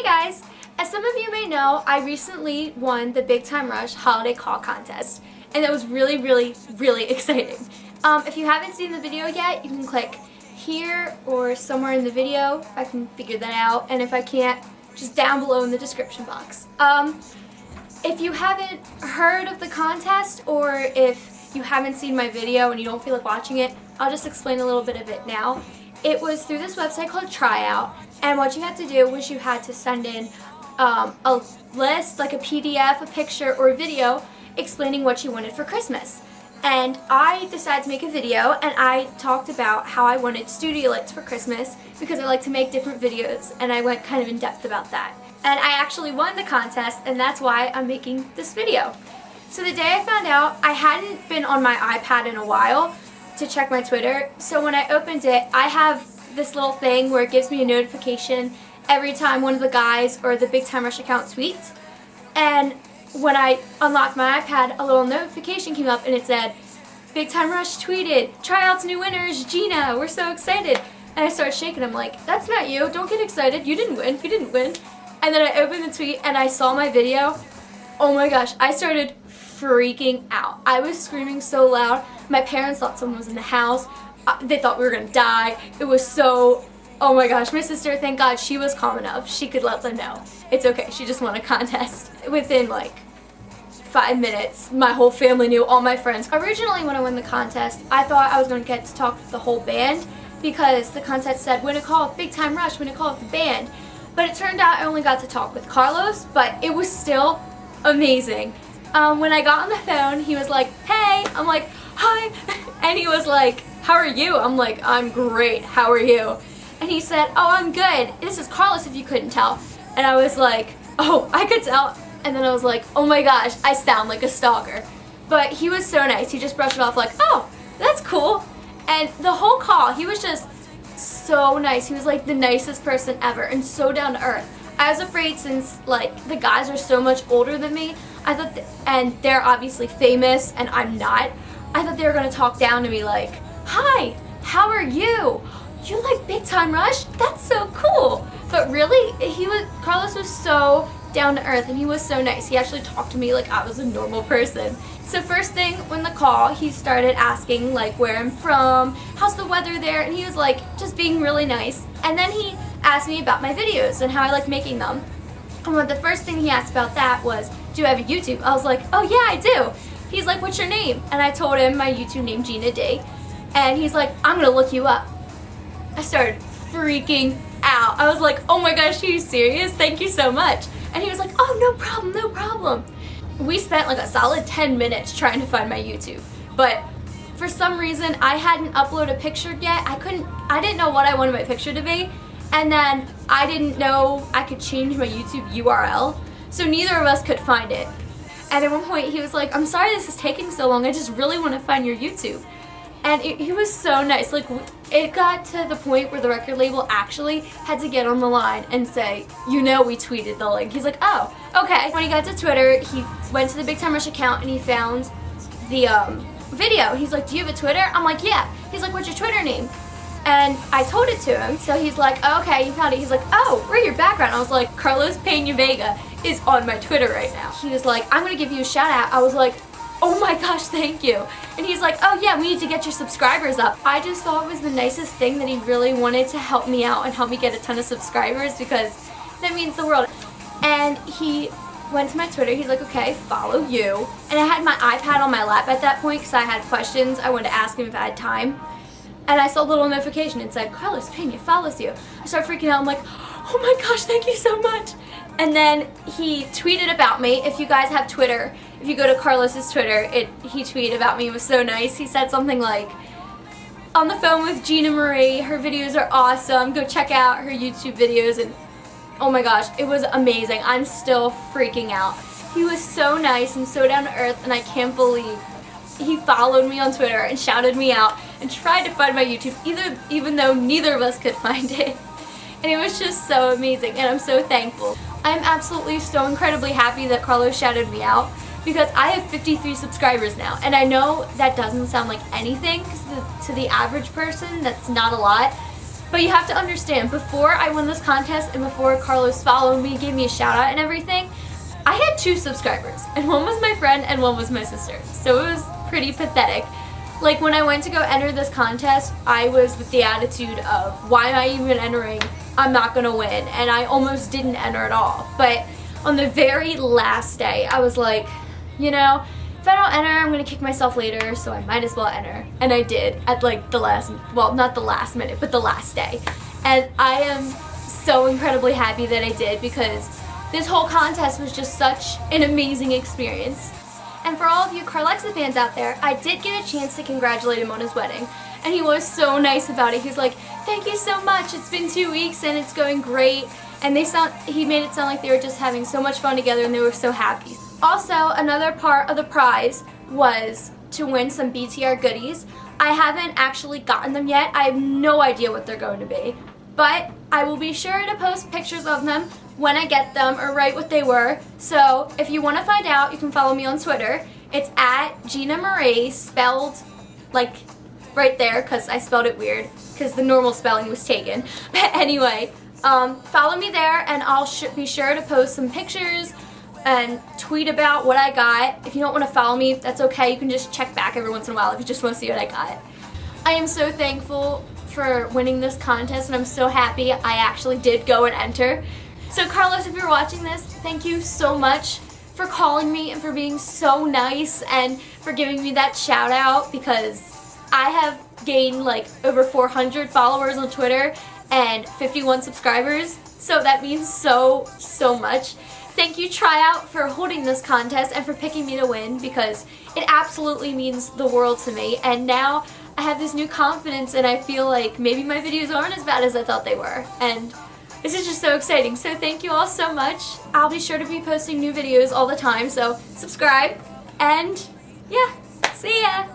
guys! As some of you may know, I recently won the BTR Holiday Contest, and it was really exciting. If you haven't seen the video yet, you can click here or somewhere in the video if I can figure that out, and if I can't, just down below in the description box. If you haven't heard of the contest, or if you haven't seen my video and you don't feel like watching it, I'll just explain a little bit of it now. It was through this website called Tryout, and what you had to do was you had to send in a list, like a PDF, a picture, or a video explaining what you wanted for Christmas. And I decided to make a video, and I talked about how I wanted studio lights for Christmas because I like to make different videos, and I went kind of in depth about that. And I actually won the contest, and that's why I'm making this video. So the day I found out, I hadn't been on my iPad in a while to check my Twitter, so when I opened it, I have this little thing where it gives me a notification every time one of the guys or the BTR account tweets. And when I unlocked my iPad, a little notification came up and it said, BTR tweeted, Tryout's new winners, Gina, we're so excited. And I started shaking. I'm like, that's not you, don't get excited, you didn't win, you didn't win. And then I opened the tweet and I saw my video. Oh my gosh, I started freaking out. I was screaming so loud. My parents thought someone was in the house. They thought we were gonna die. It was so, oh my gosh. My sister, thank God, she was calm enough. She could let them know. It's okay, she just won a contest. Within like 5 minutes, my whole family knew, all my friends. Originally when I won the contest, I thought I was gonna get to talk with the whole band because the contest said, win a call with Big Time Rush, win a call with the band. But it turned out I only got to talk with Carlos, but it was still amazing. When I got on the phone, he was like, hey, I'm like, hi, and he was like, how are you? I'm like, I'm great, how are you? And he said, oh, I'm good. This is Carlos, if you couldn't tell. And I was like, oh, I could tell. And then I was like, oh my gosh, I sound like a stalker. But he was so nice. He just brushed it off like, oh, that's cool. And the whole call, he was just so nice. He was like the nicest person ever and so down to earth. I was afraid, since like the guys are so much older than me, I thought and they're obviously famous and I'm not, I thought they were gonna talk down to me like, hi, how are you? You like BTR Rush? That's so cool. But really, Carlos was so down to earth and he was so nice. He actually talked to me like I was a normal person. So first thing, when the call, he started asking like where I'm from, how's the weather there, and he was like just being really nice. And then he asked me about my videos and how I like making them. And the first thing he asked about that was, do you have a YouTube? I was like, oh yeah, I do. He's like, what's your name? And I told him my YouTube name, Gina D. And he's like, I'm gonna look you up. I started freaking out. I was like, oh my gosh, are you serious? Thank you so much. And he was like, oh, no problem, no problem. We spent like a solid 10 minutes trying to find my YouTube. But for some reason, I hadn't uploaded a picture yet. I didn't know what I wanted my picture to be. And then I didn't know I could change my YouTube URL. So neither of us could find it. And at one point he was like, I'm sorry this is taking so long, I just really want to find your YouTube. And he was so nice. Like, it got to the point where the record label actually had to get on the line and say, you know, we tweeted the link. He's like, oh, okay. When he got to Twitter, he went to the BTR Rush account and he found the video. He's like, do you have a Twitter? I'm like, yeah. He's like, what's your Twitter name? And I told it to him, so he's like, oh, okay, you found it. He's like, oh, where's your background? I was like, Carlos Peña Vega is on my Twitter right now. He was like, I'm gonna give you a shout out. I was like, oh my gosh, thank you. And he's like, oh yeah, we need to get your subscribers up. I just thought it was the nicest thing that he really wanted to help me out and help me get a ton of subscribers, because that means the world. And he went to my Twitter, he's like, okay, follow you. And I had my iPad on my lap at that point because I had questions. I wanted to ask him if I had time. And I saw a little notification. It said, Carlos Peña follows you. I started freaking out. I'm like, oh my gosh, thank you so much. And then he tweeted about me. If you guys have Twitter, if you go to Carlos's Twitter, he tweeted about me. It was so nice. He said something like, on the phone with Gina Marie, her videos are awesome. Go check out her YouTube videos. And oh my gosh, it was amazing. I'm still freaking out. He was so nice and so down to earth, and I can't believe he followed me on Twitter and shouted me out and tried to find my YouTube, even though neither of us could find it. And it was just so amazing, and I'm so thankful. I'm absolutely so incredibly happy that Carlos shouted me out, because I have 53 subscribers now. And I know that doesn't sound like anything, because to the average person, that's not a lot. But you have to understand, before I won this contest and before Carlos followed me, gave me a shout out and everything, I had 2 subscribers, and one was my friend and one was my sister. So it was pretty pathetic. Like, when I went to go enter this contest, I was with the attitude of, why am I even entering? I'm not gonna win. And I almost didn't enter at all. But on the very last day, I was like, you know, if I don't enter, I'm gonna kick myself later, so I might as well enter. And I did at like the last, well, not the last minute, but the last day. And I am so incredibly happy that I did, because this whole contest was just such an amazing experience. And for all of you Carlexa fans out there, I did get a chance to congratulate him on his wedding. And he was so nice about it. He was like, thank you so much, it's been 2 weeks and it's going great. And he made it sound like they were just having so much fun together and they were so happy. Also, another part of the prize was to win some BTR goodies. I haven't actually gotten them yet. I have no idea what they're going to be. But I will be sure to post pictures of them when I get them, or write what they were. So if you want to find out, you can follow me on Twitter. It's at Gina Marie, spelled like right there, because I spelled it weird, because the normal spelling was taken. But anyway, follow me there, and I'll be sure to post some pictures and tweet about what I got. If you don't want to follow me, that's okay. You can just check back every once in a while if you just want to see what I got. I am so thankful for winning this contest, and I'm so happy I actually did go and enter. So Carlos, if you're watching this, thank you so much for calling me and for being so nice and for giving me that shout out, because I have gained like over 400 followers on Twitter and 51 subscribers, so that means so much. Thank you, Tryout, for holding this contest and for picking me to win, because it absolutely means the world to me. And now I have this new confidence, and I feel like maybe my videos aren't as bad as I thought they were. And this is just so exciting. So thank you all so much. I'll be sure to be posting new videos all the time, so subscribe. And yeah, see ya!